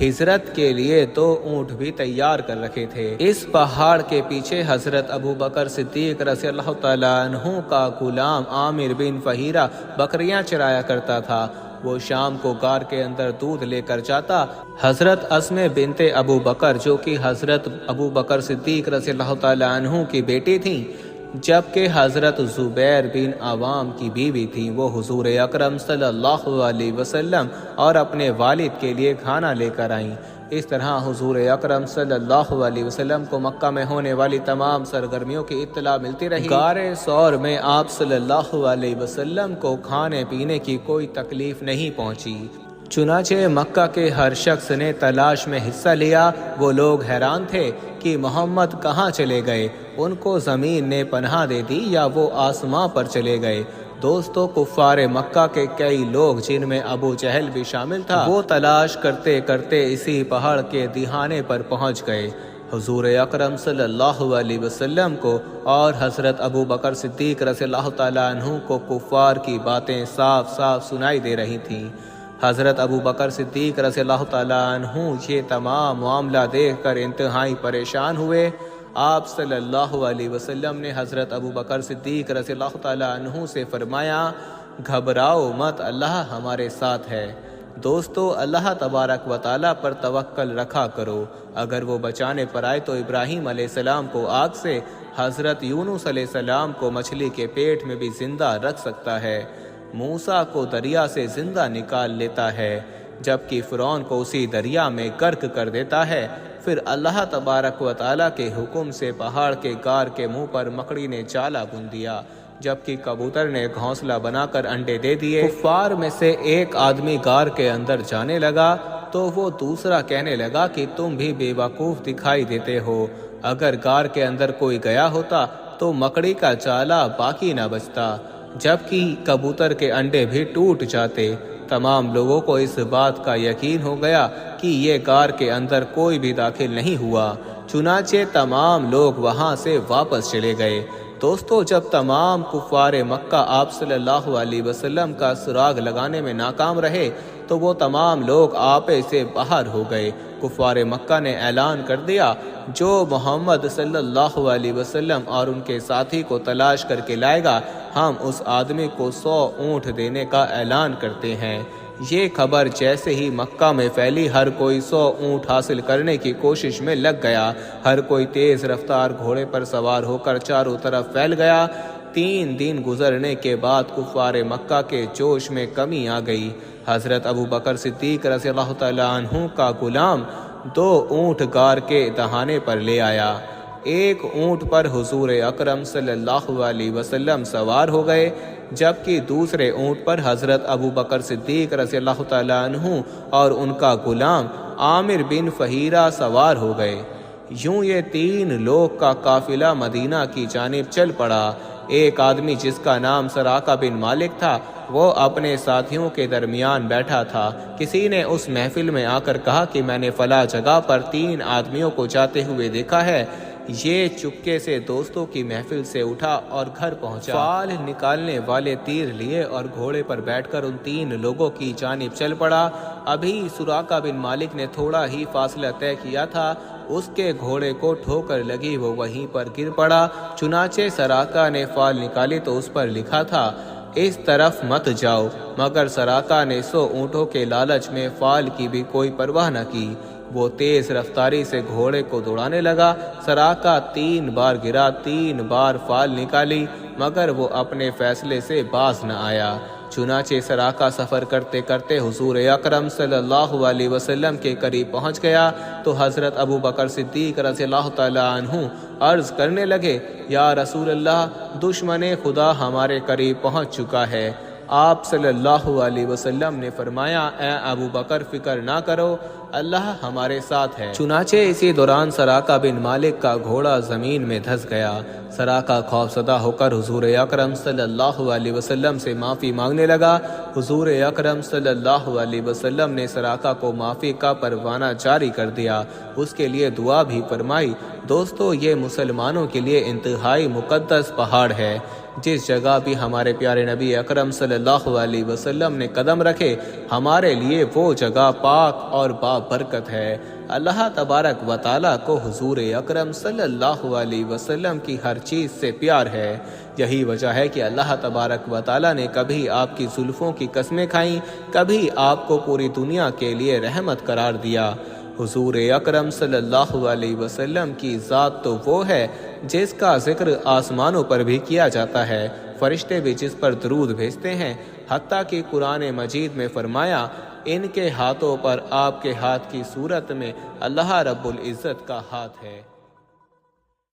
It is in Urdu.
ہجرت کے لیے 2 اونٹ بھی تیار کر رکھے تھے۔ اس پہاڑ کے پیچھے حضرت ابو بکر صدیق رضی اللہ تعالیٰ عنہ کا غلام عامر بن فہیرہ بکریاں چرایا کرتا تھا۔ وہ شام کو غار کے اندر دودھ لے کر جاتا۔ حضرت اسمہ بنت ابو بکر جو کہ حضرت ابو بکر صدیق رضی اللہ تعالیٰ عنہ کی بیٹی تھیں، جبکہ حضرت زبیر بن عوام کی بیوی تھی، وہ حضور اکرم صلی اللہ علیہ وسلم اور اپنے والد کے لیے کھانا لے کر آئیں۔ اس طرح حضور اکرم صلی اللہ علیہ وسلم کو مکہ میں ہونے والی تمام سرگرمیوں کی اطلاع ملتی رہی۔ غار ثور میں آپ صلی اللہ علیہ وسلم کو کھانے پینے کی کوئی تکلیف نہیں پہنچی۔ چنانچہ مکہ کے ہر شخص نے تلاش میں حصہ لیا۔ وہ لوگ حیران تھے کہ محمد کہاں چلے گئے، ان کو زمین نے پناہ دے دی یا وہ آسماں پر چلے گئے۔ دوستو، کفار مکہ کے کئی لوگ جن میں ابو جہل بھی شامل تھا، وہ تلاش کرتے کرتے اسی پہاڑ کے دہانے پر پہنچ گئے۔ حضور اکرم صلی اللہ علیہ وسلم کو اور حضرت ابو بکر صدیق رضی اللہ تعالیٰ عنہ کو کفار کی باتیں صاف صاف سنائی دے رہی تھیں۔ حضرت ابو بکر صدیق رضی اللہ تعالیٰ عنہ یہ تمام معاملہ دیکھ کر انتہائی پریشان ہوئے۔ آپ صلی اللہ علیہ وسلم نے حضرت ابو بکر صدیق رضی اللہ تعالیٰ عنہ سے فرمایا، گھبراؤ مت، اللہ ہمارے ساتھ ہے۔ دوستو، اللہ تبارک و تعالیٰ پر توکل رکھا کرو۔ اگر وہ بچانے پر آئے تو ابراہیم علیہ السلام کو آگ سے، حضرت یونس علیہ السلام کو مچھلی کے پیٹ میں بھی زندہ رکھ سکتا ہے، موسیٰ کو دریا سے زندہ نکال لیتا ہے، جبکہ فرعون کو اسی دریا میں غرق کر دیتا ہے۔ پھر اللہ تبارک و تعالیٰ کے حکم سے پہاڑ کے غار کے منہ پر مکڑی نے جالا بن دیا، جبکہ کبوتر نے گھونسلہ بنا کر انڈے دے دیے۔ کفار میں سے ایک آدمی غار کے اندر جانے لگا تو وہ دوسرا کہنے لگا کہ تم بھی بے وقوف دکھائی دیتے ہو، اگر غار کے اندر کوئی گیا ہوتا تو مکڑی کا جالا باقی نہ بچتا، جبکہ کبوتر کے انڈے بھی ٹوٹ جاتے۔ تمام لوگوں کو اس بات کا یقین ہو گیا کہ یہ غار کے اندر کوئی بھی داخل نہیں ہوا، چنانچہ تمام لوگ وہاں سے واپس چلے گئے۔ دوستو، جب تمام کفار مکہ آپ صلی اللہ علیہ وسلم کا سراغ لگانے میں ناکام رہے تو وہ تمام لوگ آپے سے باہر ہو گئے۔ کفار مکہ نے اعلان کر دیا، جو محمد صلی اللہ علیہ وسلم اور ان کے ساتھی کو تلاش کر کے لائے گا، ہم اس آدمی کو 100 اونٹ دینے کا اعلان کرتے ہیں۔ یہ خبر جیسے ہی مکہ میں پھیلی، ہر کوئی 100 اونٹ حاصل کرنے کی کوشش میں لگ گیا۔ ہر کوئی تیز رفتار گھوڑے پر سوار ہو کر چاروں طرف پھیل گیا۔ 3 دن گزرنے کے بعد کفار مکہ کے جوش میں کمی آ گئی۔ حضرت ابو بکر صدیق رضی اللہ تعالیٰ عنہ کا غلام 2 اونٹ غار کے دہانے پر لے آیا۔ ایک اونٹ پر حضور اکرم صلی اللہ علیہ وسلم سوار ہو گئے، جبکہ دوسرے اونٹ پر حضرت ابو بکر صدیق رضی اللہ تعالیٰ عنہ اور ان کا غلام عامر بن فہیرہ سوار ہو گئے۔ یوں یہ 3 لوگ کا قافلہ مدینہ کی جانب چل پڑا۔ ایک آدمی جس کا نام سراقہ بن مالک تھا، وہ اپنے ساتھیوں کے درمیان بیٹھا تھا۔ کسی نے اس محفل میں آ کر کہا کہ میں نے فلاں جگہ پر 3 آدمیوں کو جاتے ہوئے دیکھا ہے۔ یہ چپکے سے دوستوں کی محفل سے اٹھا اور گھر پہنچا۔ فال نکالنے والے تیر لیے اور گھوڑے پر بیٹھ کر ان 3 لوگوں کی جانب چل پڑا۔ ابھی سراقہ بن مالک نے تھوڑا ہی فاصلہ طے کیا تھا، اس کے گھوڑے کو ٹھوکر لگی، وہ وہیں پر گر پڑا۔ چنانچہ سراقہ نے فال نکالی تو اس پر لکھا تھا، اس طرف مت جاؤ، مگر سراقہ نے 100 اونٹوں کے لالچ میں فال کی بھی کوئی پرواہ نہ کی۔ وہ تیز رفتاری سے گھوڑے کو دوڑانے لگا۔ سراقہ 3 بار گرا، 3 بار فال نکالی، مگر وہ اپنے فیصلے سے باز نہ آیا۔ چنانچہ سراقہ سفر کرتے کرتے حضور اکرم صلی اللہ علیہ وسلم کے قریب پہنچ گیا تو حضرت ابو بکر صدیق رضی اللہ تعالیٰ عنہ عرض کرنے لگے، یا رسول اللہ، دشمن خدا ہمارے قریب پہنچ چکا ہے۔ آپ صلی اللہ علیہ وسلم نے فرمایا، اے ابو بکر، فکر نہ کرو، اللہ ہمارے ساتھ ہے۔ چنانچہ اسی دوران سراقہ بن مالک کا گھوڑا زمین میں دھس گیا۔ سراقہ خوفزدہ ہو کر حضور اکرم صلی اللہ علیہ وسلم سے معافی مانگنے لگا۔ حضور اکرم صلی اللہ علیہ وسلم نے سراقہ کو معافی کا پروانہ جاری کر دیا، اس کے لیے دعا بھی فرمائی۔ دوستو، یہ مسلمانوں کے لیے انتہائی مقدس پہاڑ ہے۔ جس جگہ بھی ہمارے پیارے نبی اکرم صلی اللہ علیہ وسلم نے قدم رکھے، ہمارے لیے وہ جگہ پاک اور برکت ہے۔ اللہ تبارک و تعالیٰ کو حضور اکرم صلی اللہ علیہ وسلم کی ہر چیز سے پیار ہے۔ یہی وجہ ہے کہ اللہ تبارک و تعالیٰ نے کبھی آپ کی زلفوں کی قسمیں کھائیں، کبھی آپ کو پوری دنیا کے لیے رحمت قرار دیا۔ حضور اکرم صلی اللہ علیہ وسلم کی ذات تو وہ ہے جس کا ذکر آسمانوں پر بھی کیا جاتا ہے، فرشتے بھی جس پر درود بھیجتے ہیں، حتیٰ کہ قرآن مجید میں فرمایا ان کے ہاتھوں پر آپ کے ہاتھ کی صورت میں اللہ رب العزت کا ہاتھ ہے۔